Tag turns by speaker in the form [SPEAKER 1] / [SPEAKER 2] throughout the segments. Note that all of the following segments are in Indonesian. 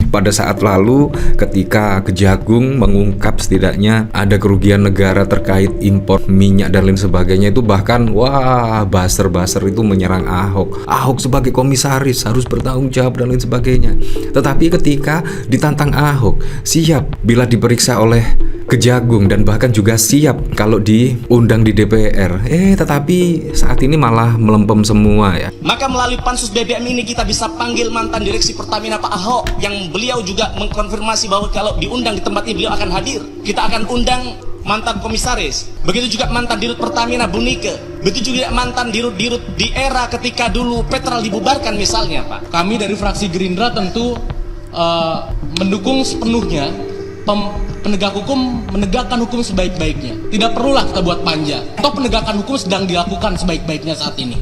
[SPEAKER 1] pada saat lalu ketika Kejagung mengungkap setidaknya ada kerugian negara terkait impor minyak dan lain sebagainya, itu bahkan wah buzzer itu menyerang Ahok sebagai komisaris harus bertanggung jawab dan lain sebagainya. Tetapi ketika ditantang Ahok siap bila diperiksa oleh Kejagung dan bahkan juga siap kalau diundang di DPR, tetapi saat ini malah melempem semua ya.
[SPEAKER 2] Maka melalui pansus BBM ini kita bisa panggil mantan direksi Pertamina Pak Ahok yang beliau juga mengkonfirmasi bahwa kalau diundang di tempat ini beliau akan hadir. Kita akan undang mantan komisaris, begitu juga mantan dirut Pertamina Bu Nike, begitu juga mantan dirut-dirut di era ketika dulu Petrol dibubarkan misalnya Pak.
[SPEAKER 3] Kami dari fraksi Gerindra tentu mendukung sepenuhnya penegak hukum menegakkan hukum sebaik-baiknya. Tidak perlulah kita buat panja. Toh penegakan hukum sedang dilakukan sebaik-baiknya saat ini.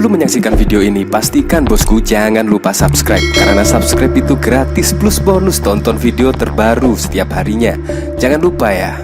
[SPEAKER 4] Sebelum menyaksikan video ini, pastikan bosku jangan lupa subscribe. Karena subscribe itu gratis plus bonus tonton video terbaru setiap harinya. Jangan lupa ya.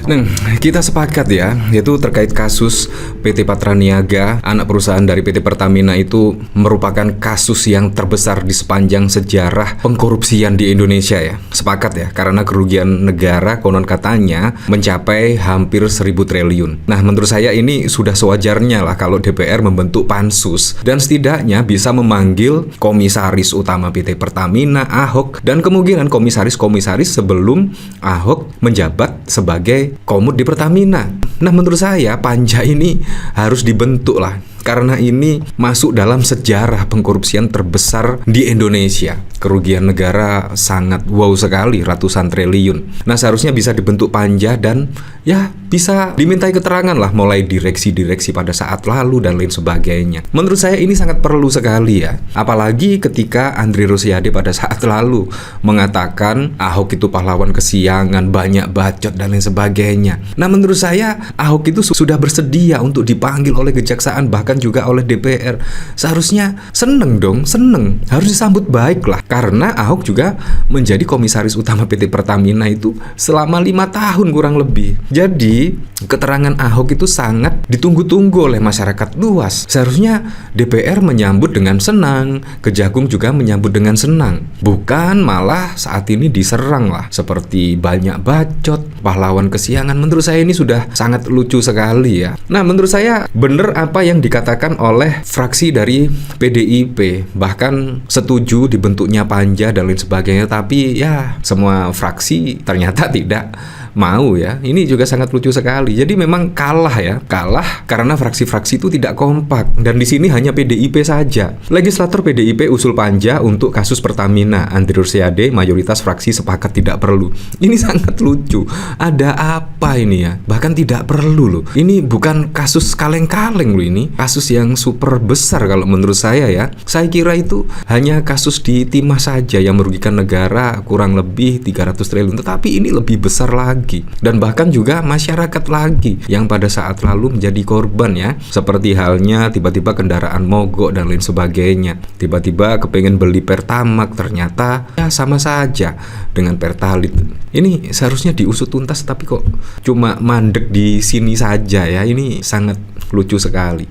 [SPEAKER 1] Nah, kita sepakat ya, yaitu terkait kasus PT Patraniaga, anak perusahaan dari PT Pertamina itu merupakan kasus yang terbesar di sepanjang sejarah pengkorupsian di Indonesia ya. Sepakat ya, karena kerugian negara konon katanya mencapai hampir 1.000 triliun. Nah, menurut saya ini sudah sewajarnya lah kalau DPR membentuk pansus dan setidaknya bisa memanggil komisaris utama PT Pertamina, Ahok, dan kemungkinan komisaris-komisaris sebelum Ahok menjabat sebagai komut di Pertamina. Nah, menurut saya panja ini harus dibentuk lah, karena ini masuk dalam sejarah pengkorupsian terbesar di Indonesia. Kerugian negara sangat wow sekali, ratusan triliun. Nah, seharusnya bisa dibentuk panja dan ya bisa dimintai keterangan lah, mulai direksi-direksi pada saat lalu dan lain sebagainya. Menurut saya ini sangat perlu sekali ya. Apalagi ketika Andri Rosiade pada saat lalu mengatakan Ahok itu pahlawan kesiangan, banyak bacot dan lain sebagainya. Nah, menurut saya Ahok itu sudah bersedia untuk dipanggil oleh kejaksaan, bahkan juga oleh DPR. Seharusnya seneng dong, seneng. Harus disambut baik lah. Karena Ahok juga menjadi komisaris utama PT Pertamina itu selama 5 tahun kurang lebih. Jadi keterangan Ahok itu sangat ditunggu-tunggu oleh masyarakat luas. Seharusnya DPR menyambut dengan senang, Kejagung juga menyambut dengan senang. Bukan malah saat ini diserang lah, seperti banyak bacot, pahlawan kesiangan. Menurut saya ini sudah sangat lucu sekali ya. Nah, menurut saya benar apa yang dikatakan oleh fraksi dari PDIP, bahkan setuju dibentuknya panja dan lain sebagainya, tapi ya semua fraksi ternyata tidak mau ya. Ini juga sangat lucu sekali. Jadi memang kalah ya, kalah karena fraksi-fraksi itu tidak kompak, dan di sini hanya PDIP saja. Legislator PDIP usul panja untuk kasus Pertamina, Andri Rosiade mayoritas fraksi sepakat tidak perlu. Ini sangat lucu. Ada apa ini ya? Bahkan tidak perlu loh. Ini bukan kasus kaleng-kaleng loh, ini kasus yang super besar kalau menurut saya ya. Saya kira itu hanya kasus di timah saja yang merugikan negara kurang lebih 300 triliun, tetapi ini lebih besar lagi. Dan bahkan juga masyarakat lagi yang pada saat lalu menjadi korban ya. Seperti halnya tiba-tiba kendaraan mogok dan lain sebagainya. Tiba-tiba kepengen beli Pertamax, ternyata ya sama saja dengan Pertalite. Ini seharusnya diusut tuntas, tapi kok cuma mandek di sini saja ya. Ini sangat lucu sekali.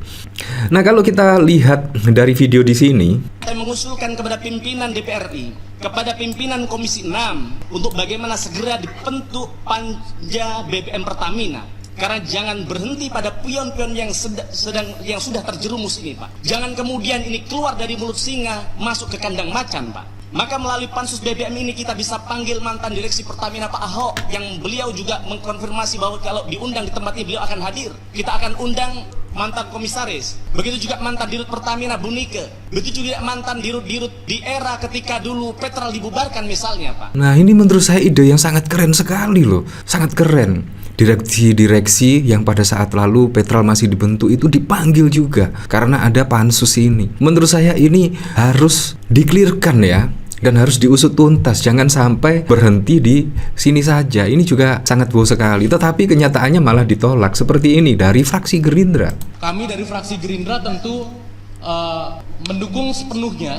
[SPEAKER 1] Nah, kalau kita lihat dari video di sini,
[SPEAKER 2] saya mengusulkan kepada pimpinan DPR RI, kepada pimpinan Komisi 6 untuk bagaimana segera dibentuk panja BBM Pertamina. Karena jangan berhenti pada pion-pion yang sudah terjerumus ini, Pak. Jangan kemudian ini keluar dari mulut singa masuk ke kandang macan, Pak. Maka melalui pansus BBM ini kita bisa panggil mantan direksi Pertamina Pak Ahok yang beliau juga mengkonfirmasi bahwa kalau diundang di tempat ini beliau akan hadir. Kita akan undang mantan komisaris, begitu juga mantan dirut Pertamina Bu Nike, begitu juga mantan dirut-dirut di era ketika dulu Petrol dibubarkan misalnya, Pak.
[SPEAKER 1] Nah, ini menurut saya ide yang sangat keren sekali loh. Sangat keren. Direksi-direksi yang pada saat lalu Petrol masih dibentuk itu dipanggil juga karena ada pansus ini. Menurut saya ini harus di-clearkan ya, dan harus diusut tuntas. Jangan sampai berhenti di sini saja. Ini juga sangat wow sekali. Tetapi kenyataannya malah ditolak seperti ini dari fraksi Gerindra.
[SPEAKER 3] Kami dari fraksi Gerindra tentu mendukung sepenuhnya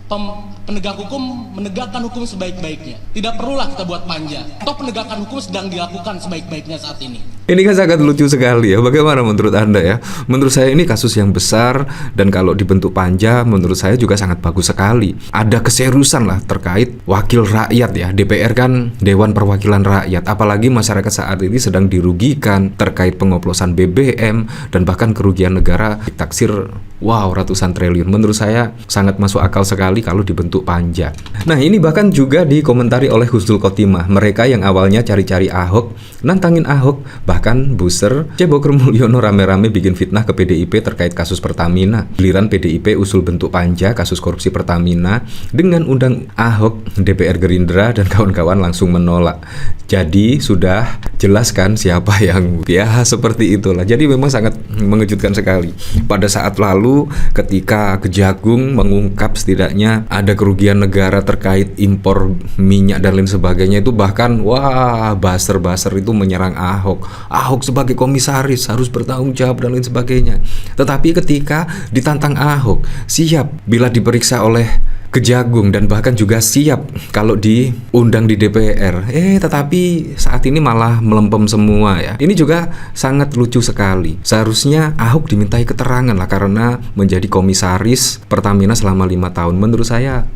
[SPEAKER 3] penegak hukum menegakkan hukum sebaik-baiknya. Tidak perlulah kita buat panja. Toh penegakan hukum sedang dilakukan sebaik-baiknya saat ini.
[SPEAKER 1] Ini kan sangat lucu sekali ya. Bagaimana menurut Anda ya? Menurut saya ini kasus yang besar, dan kalau dibentuk panja menurut saya juga sangat bagus sekali. Ada keseriusan lah terkait wakil rakyat ya. DPR kan Dewan Perwakilan Rakyat. Apalagi masyarakat saat ini sedang dirugikan terkait pengoplosan BBM dan bahkan kerugian negara ditaksir ratusan triliun. Menurut saya sangat masuk akal sekali kalau dibentuk panja. Nah, ini bahkan juga dikomentari oleh Husnul Khotimah. Mereka yang awalnya cari-cari Ahok, nantangin Ahok, bahkan Buser, Cebokro Mulyono rame-rame bikin fitnah ke PDIP terkait kasus Pertamina. Giliran PDIP usul bentuk panja kasus korupsi Pertamina dengan undang Ahok, DPR Gerindra dan kawan-kawan langsung menolak. Jadi sudah jelas kan siapa yang seperti itulah. Jadi memang sangat mengejutkan sekali. Pada saat lalu ketika Kejagung mengungkap setidaknya ada kerugian negara terkait impor minyak dan lain sebagainya, itu bahkan baser-baser itu menyerang Ahok. Ahok sebagai komisaris harus bertanggung jawab dan lain sebagainya. Tetapi ketika ditantang Ahok, siap bila diperiksa oleh Kejagung dan bahkan juga siap kalau diundang di DPR. Tetapi saat ini malah melempem semua ya. Ini juga sangat lucu sekali. Seharusnya Ahok dimintai keterangan lah karena menjadi komisaris Pertamina selama 5 tahun. Menurut saya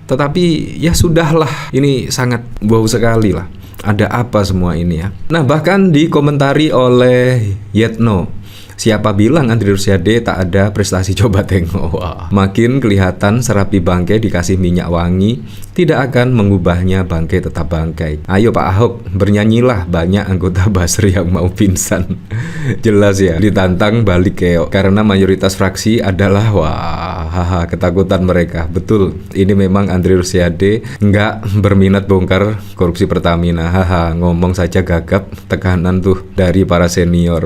[SPEAKER 1] tetapi sudahlah. Ini sangat wow sekali lah. Ada apa semua ini ya. Nah, bahkan dikomentari oleh Yetno, siapa bilang Andri Rosiade tak ada prestasi, coba tengok. Makin kelihatan serapi bangkai dikasih minyak wangi, tidak akan mengubahnya bangkai tetap bangkai. Ayo Pak Ahok, bernyanyilah, banyak anggota Basri yang mau pingsan. Jelas ya, ditantang balik keok. Karena mayoritas fraksi adalah ketakutan mereka. Betul, ini memang Andri Rosiade nggak berminat bongkar korupsi Pertamina. Ngomong saja gagap, tekanan tuh dari para senior.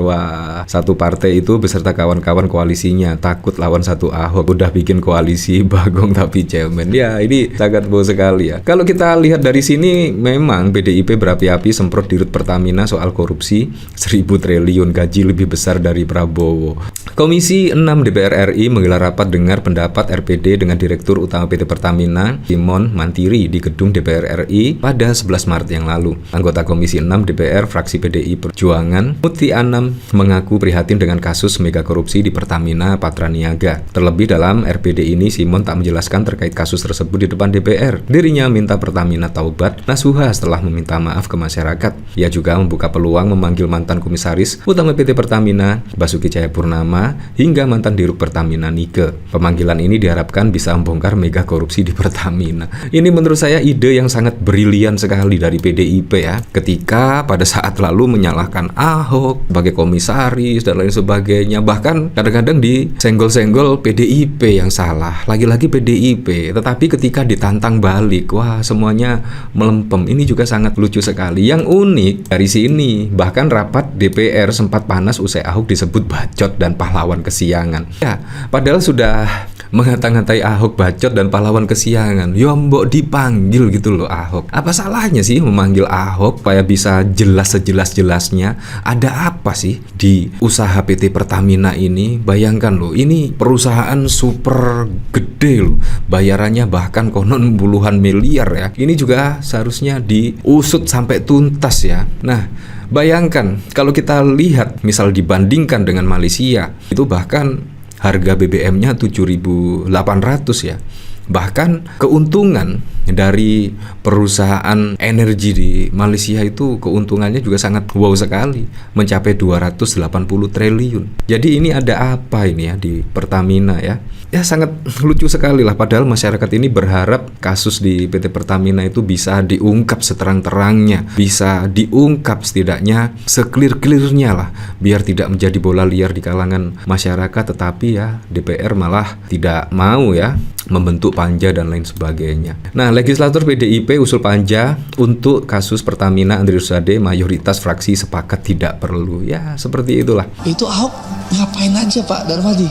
[SPEAKER 1] Satu partai itu beserta kawan-kawan koalisinya takut lawan satu Ahok, udah bikin koalisi bagong tapi cemen. Ini sangat bau sekali ya. Kalau kita lihat dari sini, memang PDIP berapi-api semprot dirut Pertamina soal korupsi 1.000 triliun, gaji lebih besar dari Prabowo. Komisi 6 DPR RI menggelar rapat dengar pendapat RPD dengan Direktur Utama PT Pertamina, Simon Mantiri, di gedung DPR RI pada 11 Maret yang lalu. Anggota Komisi 6 DPR fraksi PDI Perjuangan, Muti Anam, mengaku prihatin dengan kasus mega korupsi di Pertamina Patraniaga. Terlebih dalam RPD ini, Simon tak menjelaskan terkait kasus tersebut di depan DPR. Dirinya minta Pertamina taubat nasuha setelah meminta maaf ke masyarakat. Ia juga membuka peluang memanggil mantan komisaris utama PT Pertamina, Basuki Cahayapurnama, hingga mantan Dirut Pertamina Nike. Pemanggilan ini diharapkan bisa membongkar mega korupsi di Pertamina. Ini menurut saya ide yang sangat brilian sekali dari PDIP ya. Ketika pada saat lalu menyalahkan Ahok sebagai komisaris dan lain sebagainya, bahkan kadang-kadang disenggol-senggol PDIP yang salah, lagi-lagi PDIP. Tetapi ketika ditantang balik, semuanya melempem. Ini juga sangat lucu sekali. Yang unik dari sini, bahkan rapat DPR sempat panas usai Ahok disebut bacot dan pahlawan kesiangan. Padahal sudah mengata-ngatai Ahok bacot dan pahlawan kesiangan. Mbok dipanggil gitu loh Ahok. Apa salahnya sih memanggil Ahok supaya bisa jelas sejelas-jelasnya ada apa sih di usaha PT Pertamina ini? Bayangkan loh, ini perusahaan super gede loh. Bayarannya bahkan konon puluhan miliar ya. Ini juga seharusnya diusut sampai tuntas ya. Nah, bayangkan kalau kita lihat misal dibandingkan dengan Malaysia, itu bahkan harga BBM-nya 7.800 ya. Bahkan keuntungan dari perusahaan energi di Malaysia itu keuntungannya juga sangat wow sekali, mencapai 280 triliun. Jadi ini ada apa ini ya di Pertamina ya? Ya sangat lucu sekali lah. Padahal masyarakat ini berharap kasus di PT Pertamina itu bisa diungkap seterang-terangnya, bisa diungkap setidaknya seklir-klirnya lah, biar tidak menjadi bola liar di kalangan masyarakat. Tetapi ya DPR malah tidak mau ya membentuk panja dan lain sebagainya. Nah, legislatur PDIP usul panja untuk kasus Pertamina Andri Rosiade, mayoritas fraksi sepakat tidak perlu. Ya, seperti itulah.
[SPEAKER 5] Itu Ahok ngapain aja Pak Darmadi?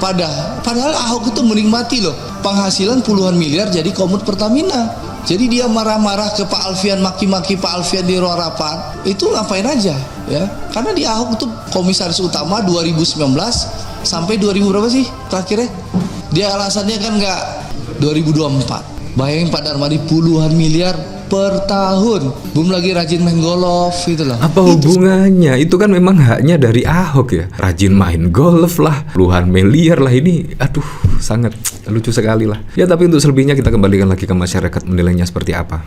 [SPEAKER 5] Padahal Ahok itu menikmati loh penghasilan puluhan miliar jadi komut Pertamina. Jadi dia marah-marah ke Pak Alfian, maki-maki Pak Alfian di ruang rapat. Itu ngapain aja ya? Karena di Ahok itu komisaris utama 2019 sampai 2000 berapa sih terakhirnya? Dia alasannya kan 2024. Bayangin Pak Darmadi, puluhan miliar per tahun. Belum lagi rajin main golf gitu loh.
[SPEAKER 1] Apa hubungannya? Itu kan memang haknya dari Ahok ya. Rajin main golf lah, puluhan miliar lah ini. Aduh, sangat lucu sekali lah. Ya tapi untuk selebihnya kita kembalikan lagi ke masyarakat menilainya seperti apa.